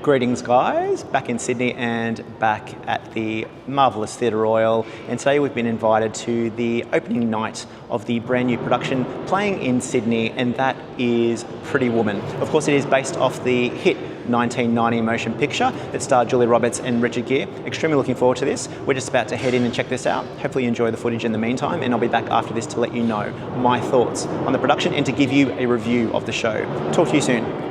Greetings guys, back in Sydney and back at the marvellous Theatre Royal, and today we've been invited to the opening night of the brand new production playing in Sydney, and that is Pretty Woman. Of course it is based off the hit 1990 motion picture that starred Julia Roberts and Richard Gere. Extremely looking forward to this. We're just about to head in and check this out. Hopefully you enjoy the footage in the meantime, and I'll be back after this to let you know my thoughts on the production and to give you a review of the show. Talk to you soon.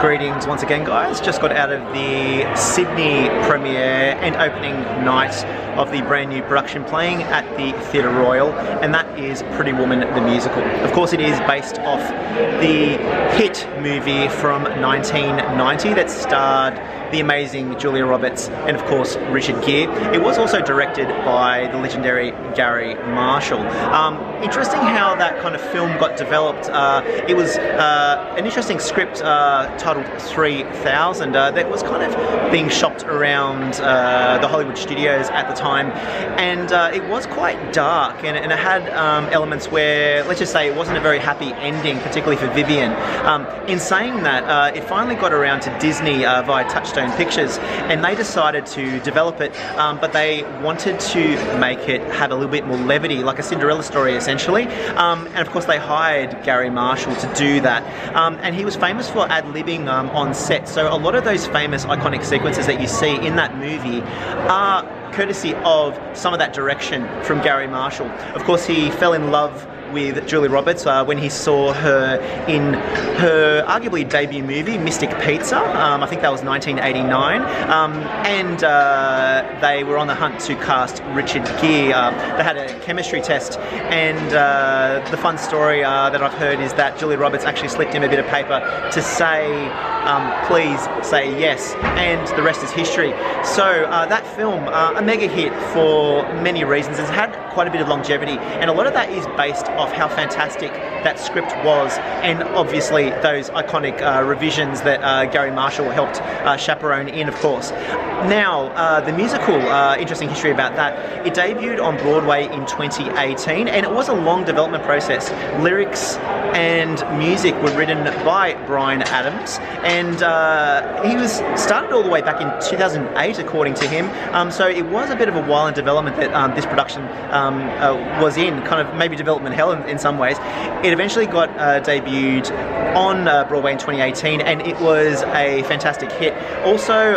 Greetings once again, guys. Just got out of the Sydney premiere and opening night of the brand new production playing at the Theatre Royal, and that is Pretty Woman the Musical. Of course, it is based off the hit movie from 1990 that starred the amazing Julia Roberts and, of course, Richard Gere. It was also directed by the legendary Gary Marshall. Interesting how that kind of film got developed. It was an interesting script titled 3000 that was kind of being shopped around the Hollywood studios at the time, and it was quite dark, and it had elements where, let's just say, it wasn't a very happy ending, particularly for Vivian. In saying that, it finally got around to Disney via Touchstone Pictures, and they decided to develop it, but they wanted to make it have a little bit more levity, like a Cinderella story essentially, and of course they hired Gary Marshall to do that, and he was famous for ad-libbing on set, so a lot of those famous iconic sequences that you see in that movie are courtesy of some of that direction from Gary Marshall. Of course, he fell in love with Julia Roberts when he saw her in her arguably debut movie, Mystic Pizza. I think that was 1989, and they were on the hunt to cast Richard Gere. They had a chemistry test, and the fun story that I've heard is that Julia Roberts actually slipped him a bit of paper to say, please say yes, and the rest is history. So that film, a mega hit for many reasons. It's had quite a bit of longevity, and a lot of that is based off how fantastic that script was, and obviously those iconic revisions that Gary Marshall helped chaperone in, of course. Now, the musical, interesting history about that, it debuted on Broadway in 2018, and it was a long development process. Lyrics and music were written by Bryan Adams, and he was started all the way back in 2008, according to him, so it was a bit of a while in development that this production was in, kind of maybe development hell in some ways. It eventually got debuted on Broadway in 2018, and it was a fantastic hit. Also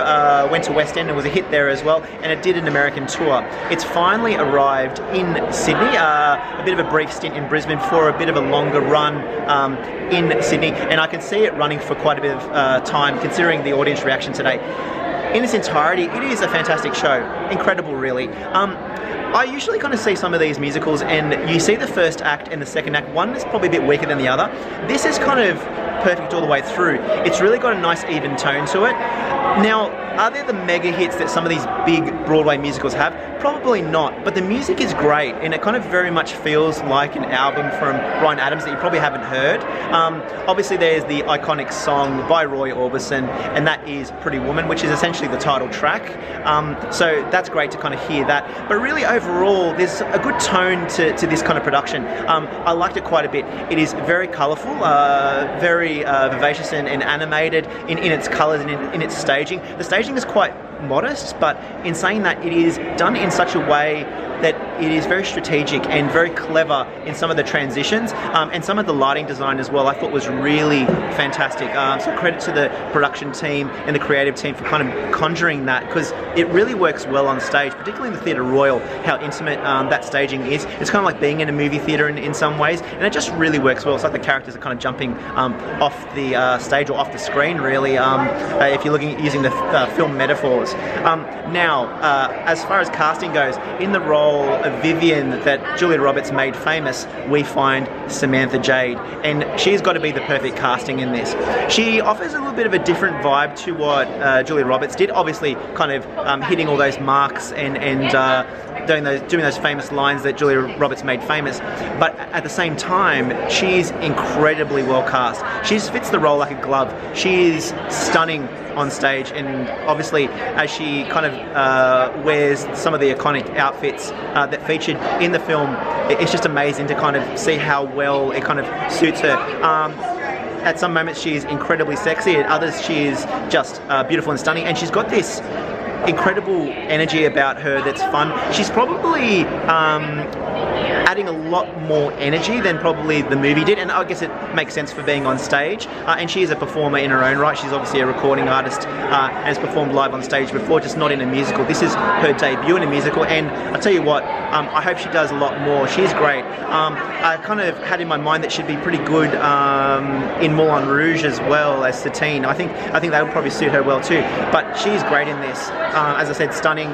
went to West End and was a hit there as well, and it did an American tour. It's finally arrived in Sydney, a bit of a brief stint in Brisbane for a bit of a longer run in Sydney, and I can see it running for quite a bit of time considering the audience reaction today. In its entirety, it is a fantastic show. Incredible, really. I usually kind of see some of these musicals and you see the first act and the second act. One is probably a bit weaker than the other. This is kind of perfect all the way through. It's really got a nice even tone to it. Now, are there the mega hits that some of these big Broadway musicals have? Probably not, but the music is great, and it kind of very much feels like an album from Bryan Adams that you probably haven't heard. Obviously there's the iconic song by Roy Orbison, and that is Pretty Woman, which is essentially the title track. So that's great to kind of hear that. But really overall, there's a good tone to this kind of production. I liked it quite a bit. It is very colourful, very vivacious and animated in its colours and in its staging. The staging is quite modest, but in saying that, it is done in such a way that it is very strategic and very clever in some of the transitions, and some of the lighting design as well I thought was really fantastic. So credit to the production team and the creative team for kind of conjuring that, because it really works well on stage, particularly in the Theatre Royal, how intimate that staging is. It's kind of like being in a movie theatre in some ways, and it just really works well. It's like the characters are kind of jumping off the stage or off the screen, really, if you're looking at using the film metaphors. Now, as far as casting goes, in the role of Vivian that Julia Roberts made famous, we find Samantha Jade, and she's got to be the perfect casting in this. She offers a little bit of a different vibe to what Julia Roberts did, obviously kind of hitting all those marks and doing those famous lines that Julia Roberts made famous, but at the same time she's incredibly well cast. She just fits the role like a glove. She is stunning on stage, and obviously as she kind of wears some of the iconic outfits that featured in the film, it's just amazing to kind of see how well it kind of suits her. At some moments she is incredibly sexy, at others she is just beautiful and stunning, and she's got this incredible energy about her that's fun. She's probably adding a lot more energy than probably the movie did, and I guess it makes sense for being on stage. And she is a performer in her own right. She's obviously a recording artist and has performed live on stage before, just not in a musical. This is her debut in a musical, and I'll tell you what, I hope she does a lot more. She's great. I kind of had in my mind that she'd be pretty good in Moulin Rouge as well as Satine. I think that would probably suit her well too. But she's great in this. As I said, stunning.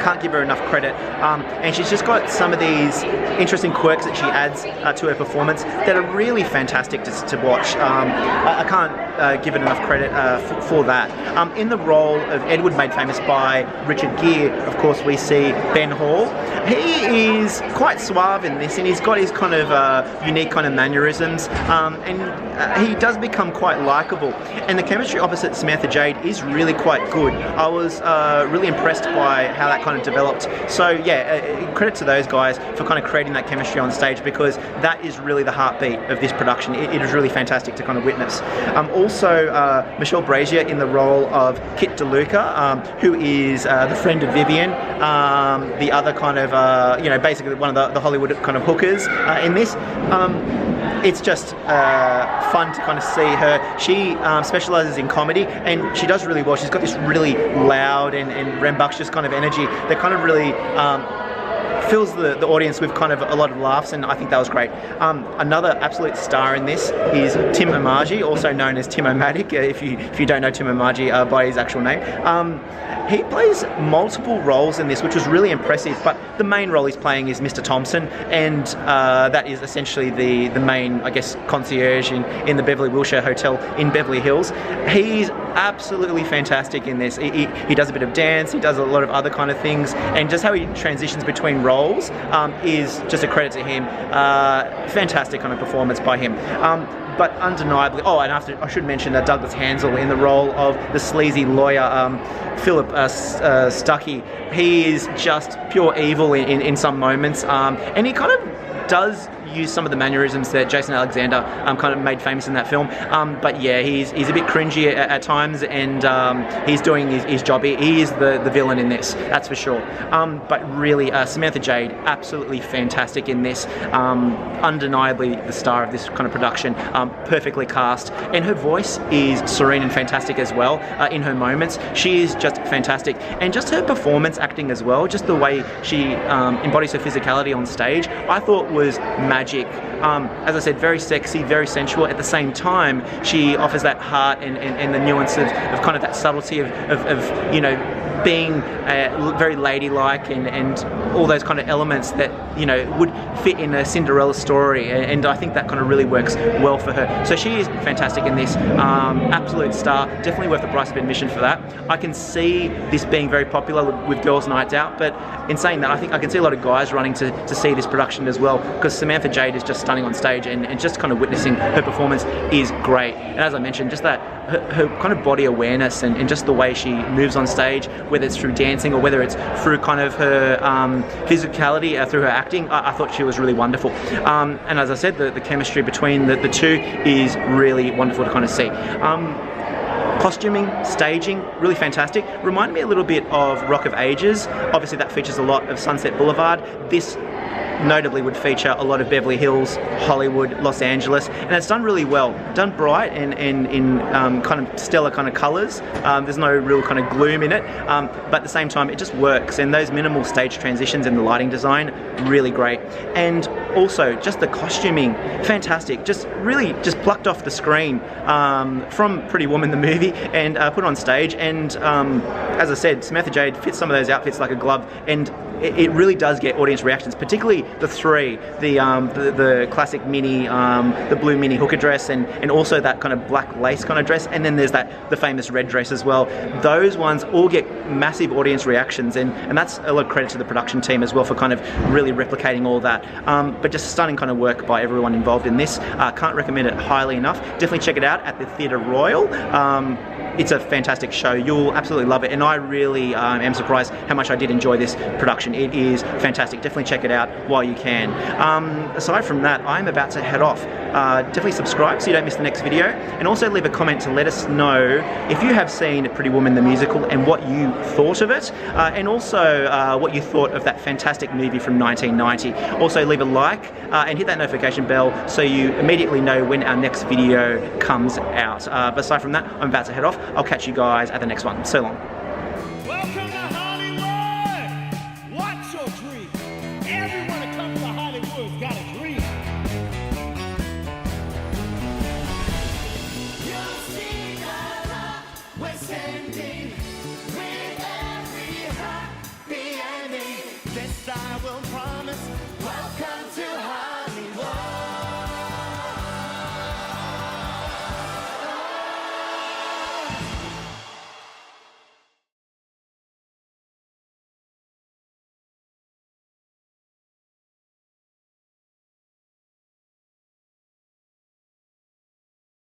Can't give her enough credit. And she's just got some of these interesting quirks that she adds to her performance that are really fantastic to watch. I can't give it enough credit for that. In the role of Edward, made famous by Richard Gere, of course, we see Ben Hall. He is quite suave in this, and he's got his kind of unique kind of mannerisms, and he does become quite likeable. And the chemistry opposite Samantha Jade is really quite good. I was really impressed by how that kind of developed. So yeah, credit to those guys for kind of creating that chemistry on stage, because that is really the heartbeat of this production. It is really fantastic to kind of witness. Also, Michelle Brasier in the role of Kit De Luca, who is the friend of Vivian, the other kind of, basically one of the Hollywood kind of hookers in this. It's just fun to kind of see her. She specialises in comedy, and she does really well. She's got this really loud and rambunctious kind of energy that kind of really fills the audience with kind of a lot of laughs, and I think that was great. Another absolute star in this is Tim Omaji, also known as Tim Omaji, if you don't know Tim Omaji by his actual name. He plays multiple roles in this, which was really impressive, but the main role he's playing is Mr. Thompson, and that is essentially the main, I guess, concierge in the Beverly Wilshire Hotel in Beverly Hills. He's absolutely fantastic in this. He does a bit of dance, he does a lot of other kind of things, and just how he transitions between roles is just a credit to him. Fantastic kind of performance by him. But undeniably, and I should mention Douglas Hansel in the role of the sleazy lawyer, Philip Stuckey. He is just pure evil in some moments, and he kind of does use some of the mannerisms that Jason Alexander kind of made famous in that film. But yeah, he's a bit cringy at times, and he's doing his job. He is the villain in this, that's for sure. But really, Samantha Jade, absolutely fantastic in this. Undeniably the star of this kind of production, perfectly cast. And her voice is serene and fantastic as well in her moments. She is just fantastic. And just her performance acting as well, just the way she embodies her physicality on stage, I thought was magic. As I said, very sexy, very sensual. At the same time, she offers that heart and the nuance of kind of that subtlety of being very ladylike and all those kind of elements that would fit in a Cinderella story, and I think that kind of really works well for her. So she is fantastic in this, absolute star, definitely worth the price of admission for that. I can see this being very popular with girls' nights out, but in saying that, I think I can see a lot of guys running to see this production as well, because Samantha Jade is just stunning on stage, and just kind of witnessing her performance is great. And as I mentioned, just that her kind of body awareness and just the way she moves on stage, whether it's through dancing or whether it's through kind of her physicality, through her acting, I thought she was really wonderful. And as I said, the chemistry between the two is really wonderful to kind of see. Costuming, staging, really fantastic. Reminded me a little bit of Rock of Ages. Obviously that features a lot of Sunset Boulevard. This notably would feature a lot of Beverly Hills, Hollywood, Los Angeles, and it's done really well. Done bright and in kind of stellar kind of colours. There's no real kind of gloom in it, but at the same time it just works, and those minimal stage transitions and the lighting design, really great. And also just the costuming, fantastic. Just really just plucked off the screen from Pretty Woman the movie and put on stage, and as I said, Samantha Jade fits some of those outfits like a glove, and it really does get audience reactions, particularly the three, the classic mini, the blue mini hooker dress, and also that kind of black lace kind of dress, and then there's the famous red dress as well. Those ones all get massive audience reactions, and that's a lot of credit to the production team as well for kind of really replicating all that. But just stunning kind of work by everyone involved in this. Can't recommend it highly enough. Definitely check it out at the Theatre Royal. it's a fantastic show. You'll absolutely love it, and I really am surprised how much I did enjoy this production. It is fantastic. Definitely check it out while you can. Aside from that, I'm about to head off. Definitely subscribe so you don't miss the next video, and also leave a comment to let us know if you have seen Pretty Woman the musical and what you thought of it, and also what you thought of that fantastic movie from 1990. Also leave a like and hit that notification bell so you immediately know when our next video comes out. But aside from that, I'm about to head off. I'll catch you guys at the next one. So long.